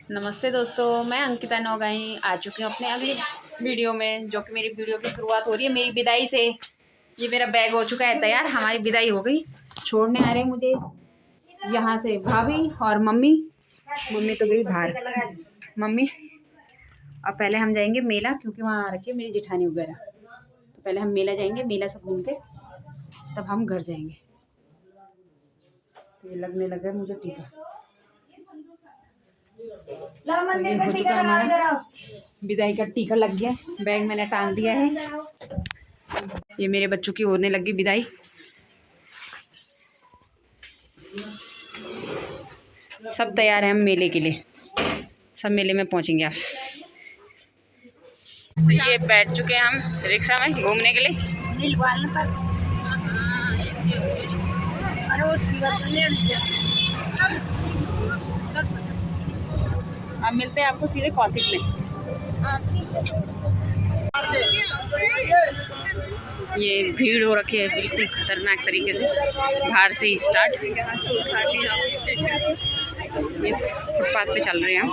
नमस्ते दोस्तों, मैं अंकिता नौगाई आ चुकी हूँ अपने अगली वीडियो में, जो कि मेरी वीडियो की शुरुआत हो रही है मेरी विदाई से। ये मेरा बैग हो चुका है तैयार, हमारी विदाई हो गई। छोड़ने आ रहे हैं मुझे यहाँ से भाभी और मम्मी। मम्मी तो गई बाहर, मम्मी। और पहले हम जाएंगे मेला, क्योंकि वहाँ रखी है मेरी जेठानी वगैरह। तो पहले हम मेला जाएंगे, मेला से घूम के तब हम घर जाएंगे। तो ये लगने लगा मुझे टीका। तो ये हो चुका हमारा विदाई का टीका, लग गया। बैग मैंने टांग दिया है। ये मेरे बच्चों की होने लगी विदाई। सब तैयार हैं हम मेले के लिए, सब मेले में पहुंचेंगे आप। तो ये बैठ चुके हैं हम रिक्शा में घूमने के लिए। अब मिलते हैं आपको सीधे कौतिक में। ये भीड़ हो रखी है बिल्कुल खतरनाक तरीके से, बाहर से ही स्टार्ट। ये फुटपाथ पे चल रहे हैं हम।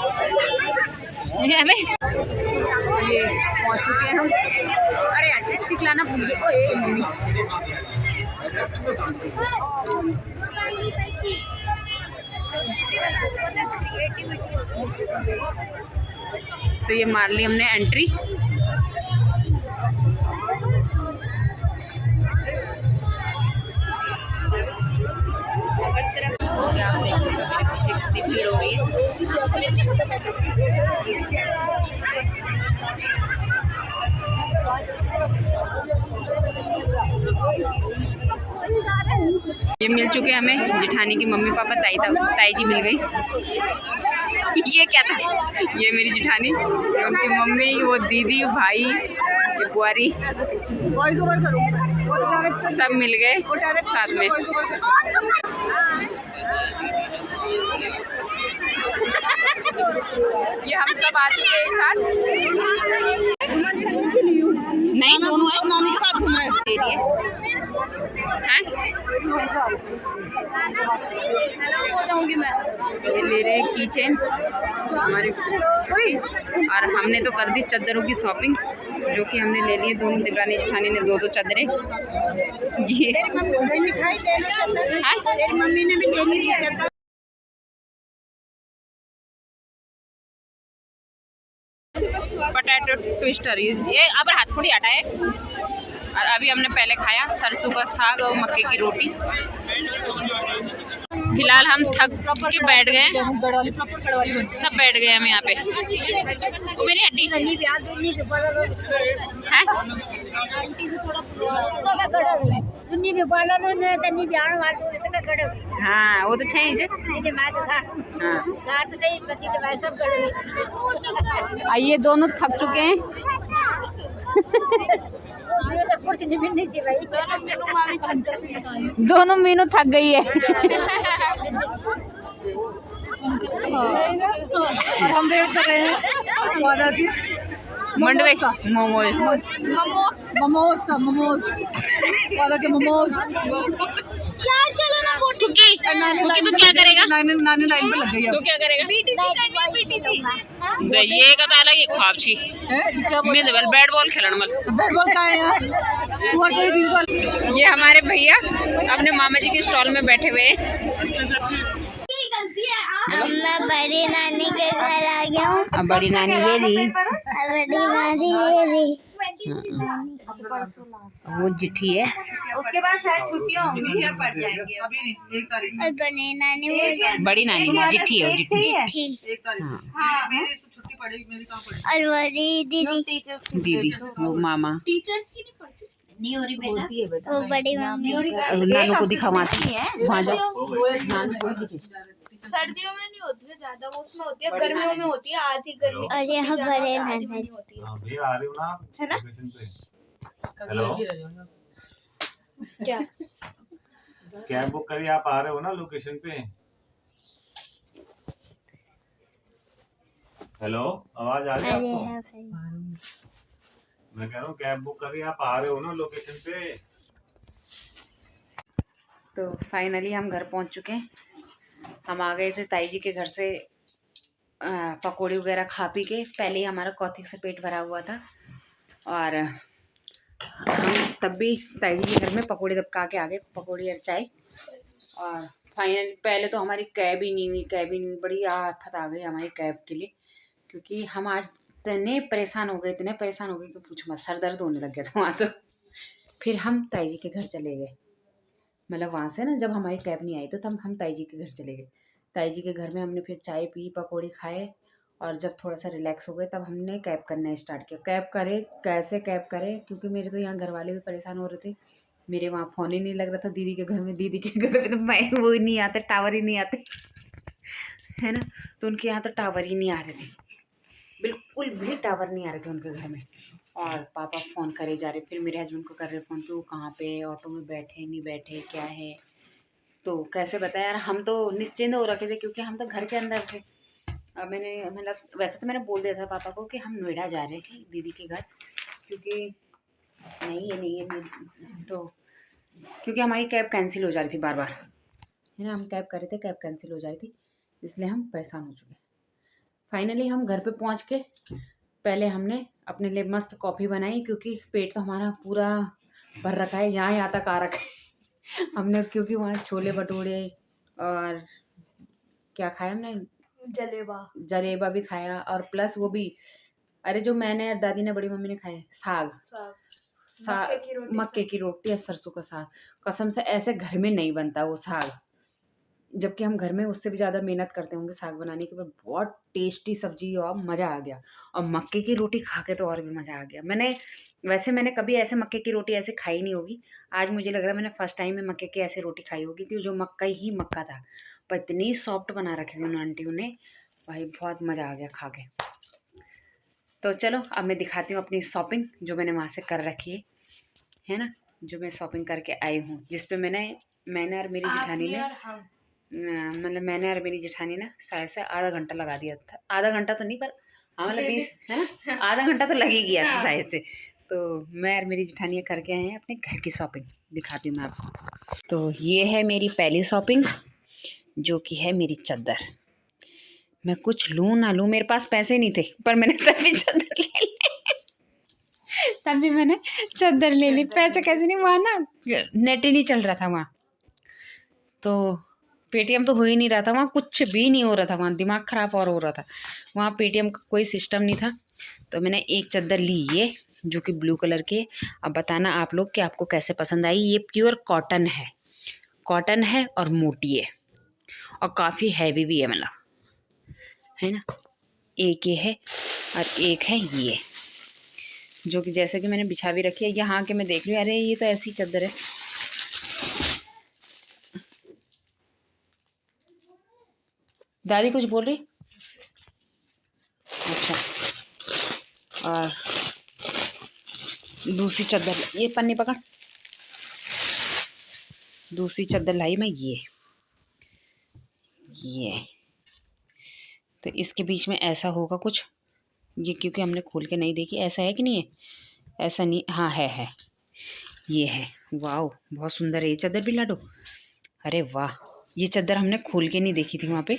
ये पहुंच चुके हैं हम। अरे यार स्टिक लाना भूल गए। तो ये मार ली हमने एंट्री। आप देख सकते हो मेरे पीछे कितनी भीड़ हो रही है। ये मिल चुके हमें जेठानी की मम्मी पापा, ताई जी मिल गई। ये क्या था? ये मेरी जेठानी, उनकी मम्मी, वो दीदी, भाई, ये बुआरी, सब मिल गए साथ में। ये हम सब आ चुके हैं एक साथ। नहीं, दोनों है, नानी के साथ घूम रहे हैं। हो जाऊंगी मैं। ये ले रहे हैं की चेन हमारे, और हमने तो कर दी चादरों की शॉपिंग, जो कि हमने ले लिए। दोनों देवरानी जेठानी ने दो चादरें। ये मम्मी ने भी ले ली। पोटैटो ट्विस्टर, ये अब हाथ थोड़ी हटा है। और अभी हमने पहले खाया सरसों का साग और मक्के की रोटी। फिलहाल हम थक के बैठ गए, सब बैठ गए हम यहाँ पे। वो मेरी हड्डी हाँ, वो तो चाहिए। हाँ, ये दोनों थक चुके हैं। दोनों मीनू थक गई है। और हम वेट कर रहे हैं मंडवे मोमोज का मोमोज यार। चलो ना कुकी तो क्या करेगा? नानी लाइन पे लग गई। तो क्या करेगा? ये का ताला ये ख्वाब छी मिल बल बैट बॉल खेलन मल। बैट बॉल का है यार। ये हमारे भैया अपने मामा जी के स्टॉल में बैठे हुए हैं। मैं बड़ी नानी के घर आ गया हूँ। अब बड़ी नानी ये रही, वो चिट्ठी है। उसके बाद शायद छुट्टियां होंगी, पड़ जाएंगे। और बड़ी नानी चिट्ठी है, चिट्ठी। और बड़ी दीदी वो मामा। टीचर्स की नहीं पढ़ती, नहीं हो रही बेटा। वो बड़ी मम्मी नानू को दिखावाती है। वहाँ जाओ। सर्दियों में नहीं होती है ज्यादा, वो उसमें होती है गर्मियों में होती है, आधी गर्मी। और ये बड़े नाना होती आ रहे हो ना आप है ना? हेलो, क्या कैब बुक करिए, आप आ रहे हो ना लोकेशन पे? हेलो, आवाज आ रही है आपको? मैं कह रहा हूँ कैब बुक करिए, आप आ रहे हो ना लोकेशन पे? तो फाइनली हम घर पहुंच चुके हैं। हम आ गए थे ताई जी के घर से पकौड़ी वगैरह खा पी के पहले ही हमारा कौथिक से पेट भरा हुआ था, और हम तब भी ताई जी के घर में पकौड़ी दबका के आ गए, पकौड़ी और चाय। और फाइनल पहले तो हमारी कैब ही नहीं हुई, बड़ी आफत आ गई हमारी कैब के लिए, क्योंकि हम आज इतने परेशान हो गए कि पूछ मत, सर दर्द होने लग गया था वहाँ तो। फिर हम ताई जी के घर चले गए, मतलब वहाँ से ना जब हमारी कैब नहीं आई तो तब हम ताई जी के घर चले गए। ताई जी के घर में हमने फिर चाय पी, पकौड़ी खाए, और जब थोड़ा सा रिलैक्स हो गए तब हमने कैब करना स्टार्ट किया। कैसे कैब करें, क्योंकि मेरे तो यहाँ घर वाले भी परेशान हो रहे थे, मेरे वहाँ फ़ोन ही नहीं लग रहा था दीदी के घर में। दीदी के घर में तो मैं वो ही नहीं आते, टावर ही नहीं आते है ना, तो उनके यहाँ तो टावर ही नहीं आ रहे थे, बिल्कुल भी टावर नहीं आ रहे थे उनके घर में। और पापा फ़ोन करे जा रहे, फिर मेरे हस्बैंड को कर रहे फ़ोन कि वो कहाँ पे, ऑटो में बैठे नहीं बैठे, क्या है। तो कैसे बताया यार, हम तो निश्चिंत हो रखे थे क्योंकि हम तो घर के अंदर थे। अब मैंने मतलब वैसे तो मैंने बोल दिया था पापा को कि हम नोएडा जा रहे थे दीदी के घर, क्योंकि नहीं है तो क्योंकि हमारी कैब कैंसिल हो जा रही थी बार बार, है ना, हम कैब कर रहे थे, कैब कैंसिल हो जा रही थी, इसलिए हम परेशान हो चुके। फाइनली हम घर पे पहुंच के पहले हमने अपने लिए मस्त कॉफ़ी बनाई, क्योंकि पेट तो हमारा पूरा भर रखा है, यहाँ तक आ रखा है हमने, क्योंकि वहाँ छोले भटूरे और क्या खाया हमने, जलेबा भी खाया, और प्लस वो भी, अरे जो मैंने और दादी ने, बड़ी मम्मी ने खाए, साग मक्के की रोटी और सरसों का साग। कसम से ऐसे घर में नहीं बनता वो साग, जबकि हम घर में उससे भी ज़्यादा मेहनत करते होंगे साग बनाने के, पर बहुत टेस्टी सब्जी और मज़ा आ गया। और मक्के की रोटी खा के तो और भी मज़ा आ गया। मैंने कभी ऐसे मक्के की रोटी ऐसे खाई नहीं होगी, आज मुझे लग रहा है मैंने फर्स्ट टाइम में मक्के की ऐसे रोटी खाई होगी, क्योंकि जो मक्का ही मक्का था, पर इतनी सॉफ्ट बना रखी थी उन आंटियों ने, भाई बहुत मज़ा आ गया खा के। तो चलो अब मैं दिखाती हूँ अपनी शॉपिंग जो मैंने वहाँ से कर रखी है ना, जो मैं शॉपिंग करके आई हूँ, जिस पे मैंने और मेरी जेठानी ने, मतलब मैंने और मेरी जेठानी ने शायद से आधा घंटा लगा दिया था, आधा घंटा तो नहीं पर हाँ मतलब 20 है ना, आधा घंटा तो लग ही गया था शायद से। तो मैं और मेरी जेठानी करके आए हैं अपने घर की शॉपिंग, दिखाती हूँ मैं आपको। तो ये है मेरी पहली शॉपिंग, जो कि है मेरी चादर। मैं कुछ लूँ ना लूँ, मेरे पास पैसे नहीं थे, पर मैंने तभी चादर ले ली तभी मैंने चादर ले ली। पैसे कैसे नहीं, वहाँ ना नेट ही नहीं चल रहा था वहाँ, तो पेटीएम तो हो ही नहीं रहा था वहाँ, कुछ भी नहीं हो रहा था वहाँ, दिमाग ख़राब और हो रहा था वहाँ, पेटीएम का कोई सिस्टम नहीं था। तो मैंने एक चादर ली ये, जो कि ब्लू कलर की। अब बताना आप लोग कि आपको कैसे पसंद आई। ये प्योर कॉटन है और मोटी है और काफ़ी हैवी भी है, मतलब है ना। एक ये है और एक है ये, जो कि जैसे कि मैंने बिछा भी रखी है। यहाँ के मैं देख रही हूँ, अरे ये तो ऐसी चादर है, दादी कुछ बोल रही, अच्छा। और दूसरी चादर, ये पन्नी पकड़, दूसरी चादर लाई मैं ये, तो इसके बीच में ऐसा होगा कुछ, ये क्योंकि हमने खोल के नहीं देखी, ऐसा है कि नहीं है, ऐसा नहीं, हाँ है, ये है। वाह बहुत सुंदर है ये चादर भी लाडो, अरे वाह, ये चादर हमने खोल के नहीं देखी थी वहाँ पे।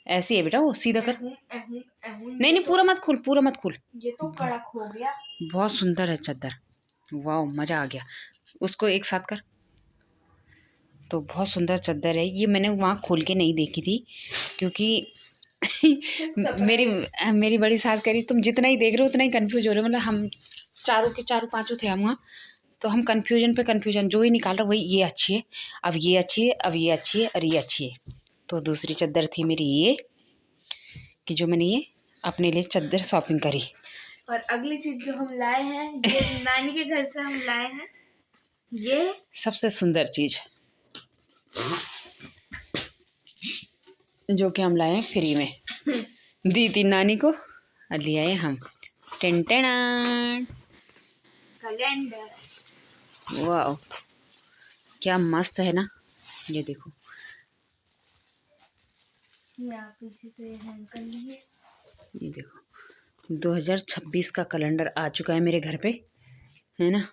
ऐसी है बेटा, वो सीधा कर, नहीं पूरा मत खोल, ये तो कड़क हो गया। बहुत सुंदर है चादर, वाह मज़ा आ गया। उसको एक साथ कर, तो बहुत सुंदर चादर है ये, मैंने वहाँ खोल के नहीं देखी थी, क्योंकि मेरी बड़ी सास कह रही तुम जितना ही देख रहे हो उतना ही कंफ्यूज हो रहे हो, मतलब हम चारों पांचों थे हम वहाँ, तो हम कंफ्यूजन पे कंफ्यूजन, जो ही निकाल रहा वही, ये अच्छी है, अब ये अच्छी है, अब ये अच्छी है, और ये अच्छी है। तो दूसरी चादर थी मेरी ये, कि जो मैंने ये अपने लिए चादर शॉपिंग करी। और अगली चीज जो हम लाए हैं, ये नानी के घर से हम लाए हैं, ये सबसे सुंदर चीज जो कि हम लाए हैं फ्री में, दी थी नानी को और ले आए हम, टेंटेना कैलेंडर। वाह क्या मस्त है ना, ये देखो, ये आप पीछे से हैंग कर लीजिए। ये देखो 2026 का कैलेंडर आ चुका है मेरे घर पे, है ना।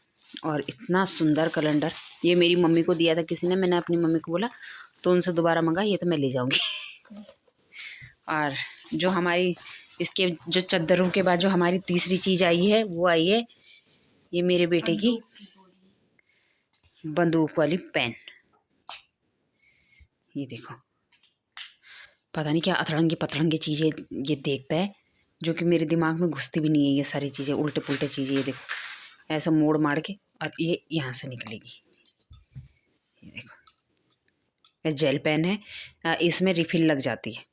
और इतना सुंदर कैलेंडर, ये मेरी मम्मी को दिया था किसी ने, मैंने अपनी मम्मी को बोला तो उनसे दोबारा मंगा, ये तो मैं ले जाऊंगी और जो हमारी इसके जो चद्दरों के बाद जो हमारी तीसरी चीज़ आई है वो आई है ये मेरे बेटे की बंदूक वाली पेन। ये देखो, पता नहीं क्या अतरंगी पतरंगी चीज़ें ये देखता है जो कि मेरे दिमाग में घुसती भी नहीं है। ये सारी चीज़ें उल्टे पुल्टे चीज़ें, ये देखो ऐसा मोड़ मार के और ये यहाँ से निकलेगी। ये देखो, ये जेल पेन है, इसमें रिफिल लग जाती है।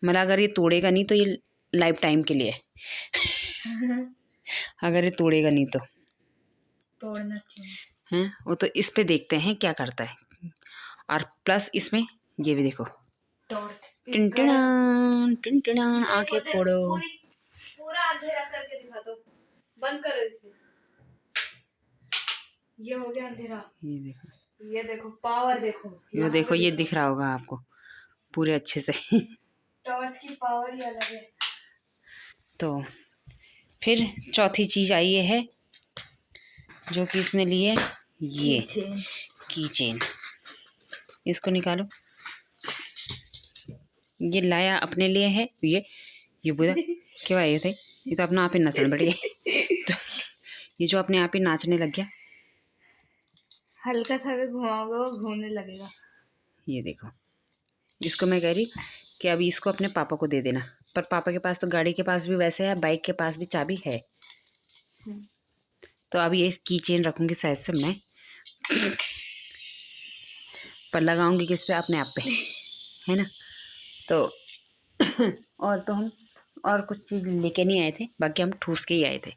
मतलब अगर ये तोड़ेगा नहीं तो ये लाइफ टाइम के लिए है। अगर ये तोड़ेगा नहीं तो तोड़ना चाहिए हैं, वो तो इस पे देखते हैं क्या करता है। और प्लस इसमें ये भी देखो, टिन टिन आंखें फोड़ो। पूरा अंधेरा करके दिखा दो, बंद करो इसे। ये हो गया अंधेरा। ये देखो पावर देखो, ये देखो, ये दिख रहा होगा आपको पूरे अच्छे से। टॉर्च की पावर ही अलग है। तो फिर चौथी चीज़ आई है जो कि इसने ली है, ये की चेन। इसको निकालो। ये लाया अपने लिए है, ये बोला क्यों आए थे, ये तो अपना आप ही नाचने बैठ गया। तो ये जो अपने आप ही नाचने लग गया, हल्का सा भी घुमाओगे वो घूमने लगेगा। ये देखो, इसको मैं कह रही कि अभी इसको अपने पापा को दे देना, पर पापा के पास तो गाड़ी के पास भी वैसे है, बाइक के पास भी चाबी है। तो अभी ये की चेन रखूँगी शायद से मैं, पर लगाऊंगी किस पे, अपने आप पे, है ना। तो और तो हम और कुछ चीज़ लेके नहीं आए थे, बाकी हम ठूस के ही आए थे।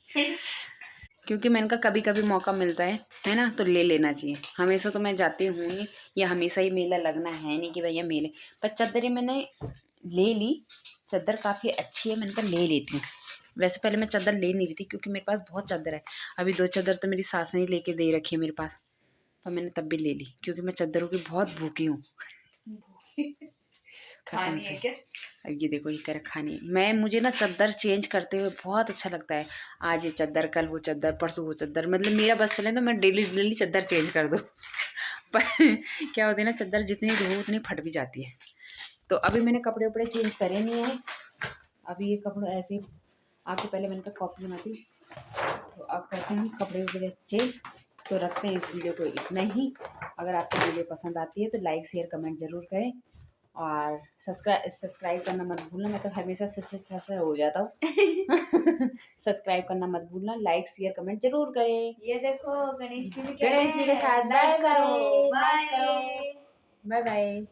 क्योंकि मैंने कहा कभी कभी मौका मिलता है ना, तो ले लेना चाहिए। हमेशा तो मैं जाती हूँ नहीं, या हमेशा ही मेला लगना है नहीं कि भैया मेले। पर चद्दरें मैंने ले ली, चद्दर काफ़ी अच्छी है, मैंने कहा ले लेती हूँ। वैसे पहले मैं चद्दर ले नहीं रही थी क्योंकि मेरे पास बहुत चद्दर है। अभी 2 चद्दर तो मेरी सास ने लेके दे रखी है मेरे पास, पर मैंने तब भी ले ली क्योंकि मैं चद्दरों की बहुत भूखी हूँ कसम से। अब ये देखो, ये कर खानी मुझे ना चद्दर चेंज करते हुए बहुत अच्छा लगता है। आज ये चद्दर, कल वो चद्दर, परसों वो चद्दर, मतलब मेरा बस चले तो मैं डेली चद्दर चेंज कर दूँ। पर क्या होता है ना, चद्दर जितनी धो उतनी फट भी जाती है। तो अभी मैंने कपड़े उपड़े चेंज करे नहीं है। अभी ये कपड़े ऐसे आके पहले मैंने कहा कॉपी बनाती हूँ, तो अब करते हैं कपड़े उपड़े चेंज। तो रखते हैं इस वीडियो को इतना ही। अगर आपको वीडियो पसंद आती है तो लाइक शेयर कमेंट ज़रूर करें, और सब्सक्राइब करना मत भूलना। मैं तो हमेशा से हो जाता हूँ। सब्सक्राइब करना मत भूलना, लाइक शेयर कमेंट जरूर करें। ये देखो गणेश जी के साथ bye bye bye. Bye bye.